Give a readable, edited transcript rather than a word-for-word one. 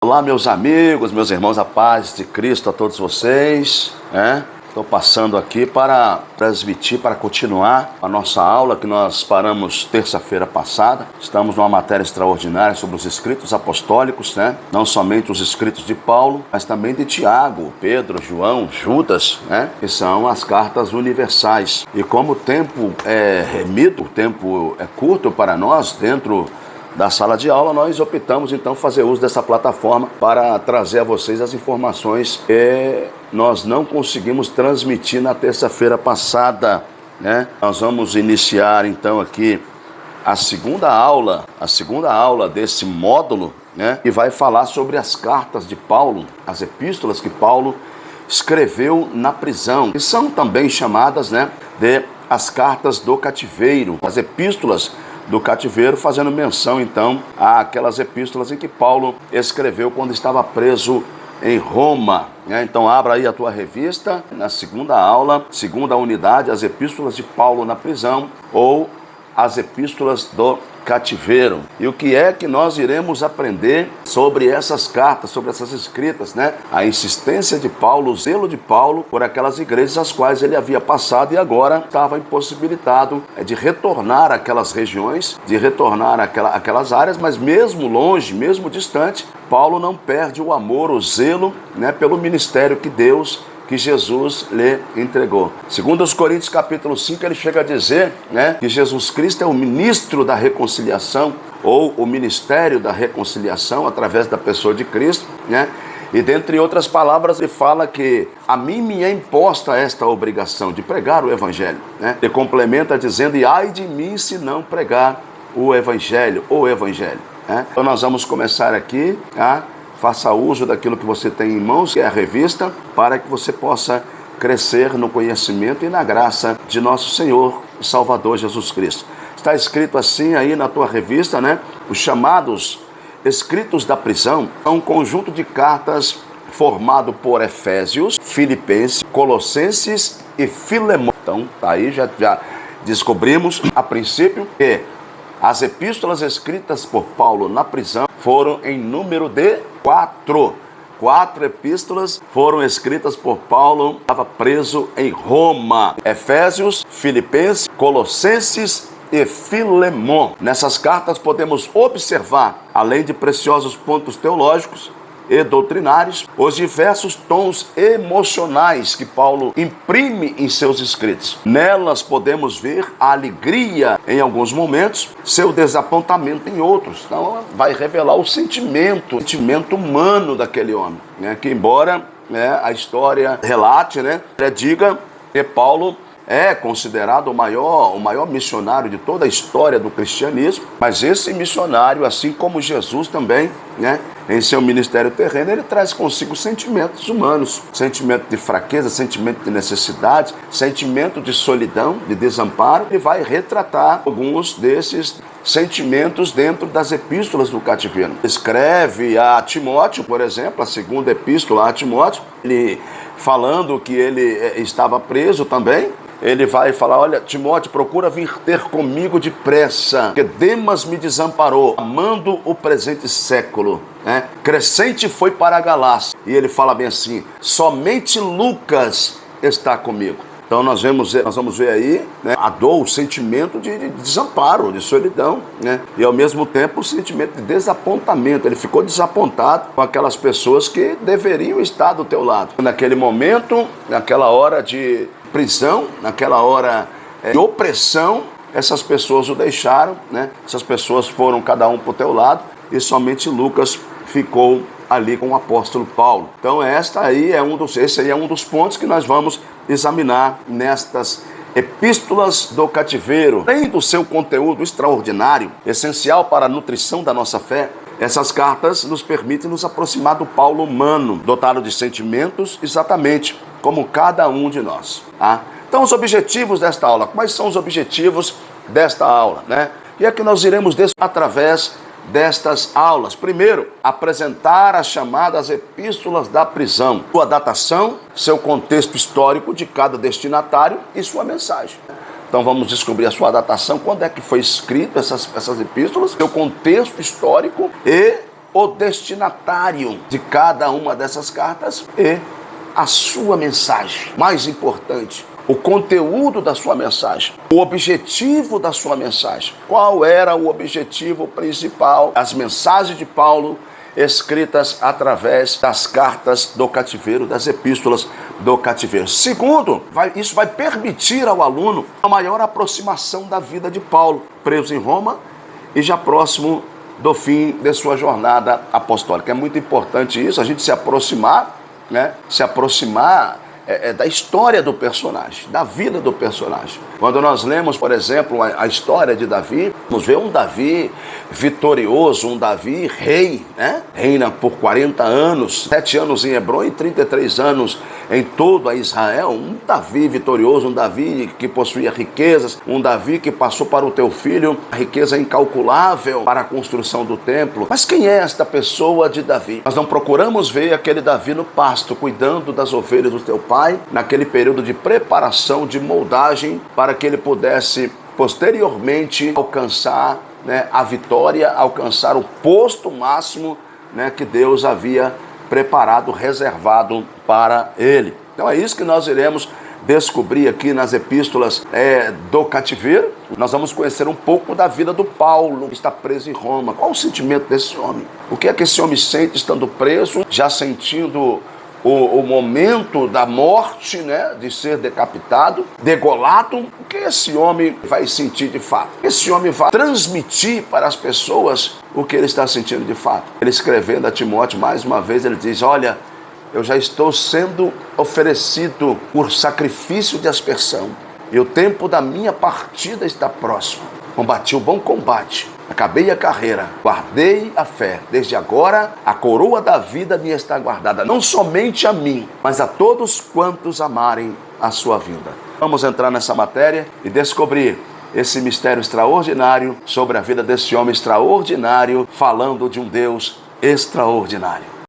Olá, meus amigos, meus irmãos, a paz de Cristo a todos vocês, Estou passando aqui para transmitir, para continuar a nossa aula que nós paramos terça-feira passada. Estamos numa matéria extraordinária sobre os escritos apostólicos, Não somente os escritos de Paulo, mas também de Tiago, Pedro, João, Judas, Que são as cartas universais. E como o tempo é remido, o tempo é curto para nós dentro da sala de aula, nós optamos então fazer uso dessa plataforma para trazer a vocês as informações que nós não conseguimos transmitir na terça-feira passada, Nós vamos iniciar então aqui a segunda aula desse módulo, que vai falar sobre as cartas de Paulo, as epístolas que Paulo escreveu na prisão, que são também chamadas, de as cartas do cativeiro, as epístolas do cativeiro, fazendo menção então àquelas epístolas em que Paulo escreveu quando estava preso em Roma. Então abra aí a tua revista, na segunda aula, segunda unidade, as epístolas de Paulo na prisão ou as epístolas do cativeiro. E o que é que nós iremos aprender sobre essas cartas, sobre essas escritas, A insistência de Paulo, o zelo de Paulo por aquelas igrejas às quais ele havia passado e agora estava impossibilitado de retornar àquelas regiões, de retornar àquelas áreas, mas mesmo longe, mesmo distante, Paulo não perde o amor, o zelo, pelo ministério que Jesus lhe entregou. Segundo os Coríntios capítulo 5, ele chega a dizer, que Jesus Cristo é o ministro da reconciliação, ou o ministério da reconciliação através da pessoa de Cristo, E dentre outras palavras, ele fala que a mim me é imposta esta obrigação de pregar o evangelho, Ele complementa dizendo, e ai de mim se não pregar o evangelho, Então nós vamos começar aqui, Faça uso daquilo que você tem em mãos, que é a revista, para que você possa crescer no conhecimento e na graça de nosso Senhor e Salvador Jesus Cristo. Está escrito assim aí na tua revista, Os chamados escritos da prisão são um conjunto de cartas formado por Efésios, Filipenses, Colossenses e Filemão. Então, aí já descobrimos a princípio que as epístolas escritas por Paulo na prisão foram em número de 4. 4 epístolas foram escritas por Paulo, estava preso em Roma. Efésios, Filipenses, Colossenses e Filemão. Nessas cartas podemos observar, além de preciosos pontos teológicos e doutrinários, os diversos tons emocionais que Paulo imprime em seus escritos. Nelas podemos ver a alegria em alguns momentos, seu desapontamento em outros. Então vai revelar o sentimento humano daquele homem, que embora a história relate, diga que Paulo é considerado o maior missionário de toda a história do cristianismo, mas esse missionário, assim como Jesus também, em seu ministério terreno, ele traz consigo sentimentos humanos, sentimento de fraqueza, sentimento de necessidade, sentimento de solidão, de desamparo. Ele vai retratar alguns desses sentimentos dentro das epístolas do cativeiro. Escreve a Timóteo, por exemplo, a segunda epístola a Timóteo, ele falando que ele estava preso também. Ele vai falar, olha, Timóteo, procura vir ter comigo depressa, porque Demas me desamparou, amando o presente século. Crescente foi para a Galácia. E ele fala bem assim, somente Lucas está comigo. Então nós vamos ver aí, a dor, o sentimento de desamparo, de solidão, E ao mesmo tempo o sentimento de desapontamento. Ele ficou desapontado com aquelas pessoas que deveriam estar do teu lado. Naquele momento, naquela hora de prisão, naquela hora de opressão, essas pessoas o deixaram, Essas pessoas foram cada um para o teu lado e somente Lucas ficou ali com o apóstolo Paulo. Então esse aí é um dos pontos que nós vamos examinar nestas epístolas do cativeiro. Além do seu conteúdo extraordinário, essencial para a nutrição da nossa fé, essas cartas nos permitem nos aproximar do Paulo humano, dotado de sentimentos, exatamente como cada um de nós. Então, os objetivos desta aula. Quais são os objetivos desta aula? E é que nós iremos através destas aulas. Primeiro, apresentar as chamadas epístolas da prisão, sua datação, seu contexto histórico de cada destinatário e sua mensagem. Então vamos descobrir a sua datação, quando é que foi escrito essas epístolas, seu contexto histórico e o destinatário de cada uma dessas cartas e a sua mensagem. Mais importante, o conteúdo da sua mensagem, o objetivo da sua mensagem. Qual era o objetivo principal? As mensagens de Paulo escritas através das cartas do cativeiro, das epístolas do cativeiro. Segundo, isso vai permitir ao aluno a maior aproximação da vida de Paulo, preso em Roma e já próximo do fim de sua jornada apostólica. É muito importante isso, a gente se aproximar, né? Se aproximar da história do personagem, da vida do personagem. Quando nós lemos, por exemplo, a história de Davi, nos vê um Davi vitorioso, um Davi rei, né? Reina por 40 anos, 7 anos em Hebrom e 33 anos em todo Israel. Um Davi vitorioso, um Davi que possuía riquezas, um Davi que passou para o teu filho a riqueza incalculável para a construção do templo. Mas quem é esta pessoa de Davi? Nós não procuramos ver aquele Davi no pasto, cuidando das ovelhas do teu pai, naquele período de preparação, de moldagem, para que ele pudesse posteriormente alcançar, né, a vitória, alcançar o posto máximo, né, que Deus havia preparado, reservado para ele. Então é isso que nós iremos descobrir aqui nas epístolas do cativeiro. Nós vamos conhecer um pouco da vida do Paulo, que está preso em Roma. Qual o sentimento desse homem? O que é que esse homem sente estando preso, já sentindo o momento da morte, né, de ser decapitado, degolado? O que esse homem vai sentir de fato? Esse homem vai transmitir para as pessoas o que ele está sentindo de fato. Ele escrevendo a Timóteo, mais uma vez, ele diz: olha, eu já estou sendo oferecido por sacrifício de aspersão, e o tempo da minha partida está próximo. Combati o bom combate, acabei a carreira, guardei a fé. Desde agora, a coroa da vida me está guardada, não somente a mim, mas a todos quantos amarem a sua vinda. Vamos entrar nessa matéria e descobrir esse mistério extraordinário sobre a vida desse homem extraordinário, falando de um Deus extraordinário.